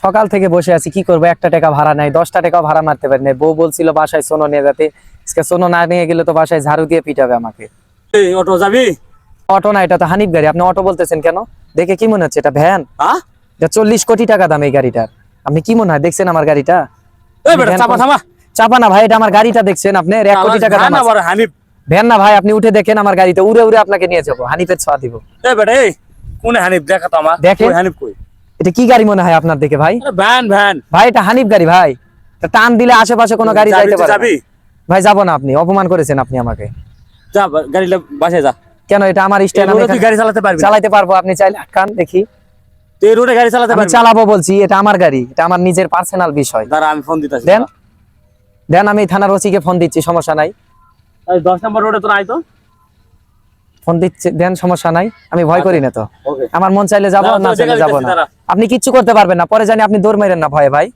সকাল থেকে বসে আছি, কি করবো? 1টা টাকা ভাড়া নাই, 10টা টাকাও ভাড়া মারতে পারি না। বউ বলছিল বাসায় সোনো নিয়ে যেতে, আজকে সোনো না নিয়ে গেলে তো বাসায় ঝাড়ু দিয়ে পিটাবে আমাকে। এই অটো যাবি? অটো না, এটা তো হানিফ গাড়ি। আপনি অটো বলতেছেন কেন? দেখে কি মনে হচ্ছে এটা ভ্যান? হ্যাঁ, এটা 40 কোটি টাকা দাম এই গাড়িটার। আপনি কি মনে হয় দেখছেন আমার গাড়িটা? এই বেটা চাপা থামা। চাপা না ভাই, এটা আমার গাড়িটা দেখছেন আপনি? 1 কোটি টাকা দাম না আছে। বড় হানিফ। ভ্যান না ভাই, আপনি উঠে দেখেন আমার গাড়িতে, উড়ে উড়ে আপনাকে নিয়ে যাবো, হানিফের ছোঁয়া দিব। এই বেটা এই কোন হানিফ দেখা তো আমার? দেখেন। কই হানিফ কই? এটা কি গাড়ি মনে হয় আপনার দেখে ভাই? আরে ভ্যান ভ্যান। ভাই এটা হানিফ গাড়ি ভাই। এটা টান দিলে আশেপাশে কোনো গাড়ি যাবি যাইতে তো পারে না। যাবি? ভাই যাবো না, আপনি অপমান করেছেন আপনি আমাকে। যা গাড়িটা বাসায় যা। কেন? এটা আমার এই স্ট্যান্ড, রোডে আমি তুই গাড়ি চালাতে পারবি না? চালাইতে পারবো, আপনি চাইলে আটকান দেখি। তুই এই রোডে গাড়ি চালাতে আমি পারবি না? চালাবো বলছি, এটা আমার গাড়ি, এটা আমার নিজের পার্সোনাল বিষয়। দাঁড়া আমি ফোন দিতেছি। দেন দেন, আমি থানার ওসিকে ফোন দিচ্ছি, সমস্যা নাই। এই 10 নম্বর রোডে তোর আই তো। ফোন দিচ্ছি, দেন, সমস্যা নাই, আমি ভয় করি না তো। ওকে। আমার মন চাইলে যাবো, দাঁড়া, না তোর চাইলে জায়গায় যাবো দিতেছি, না। দাঁড়া। আপনি কিচ্ছু করতে পারবেন না, পরে জানি আপনি দৌড় মেরেন না ভয়ে ভাই।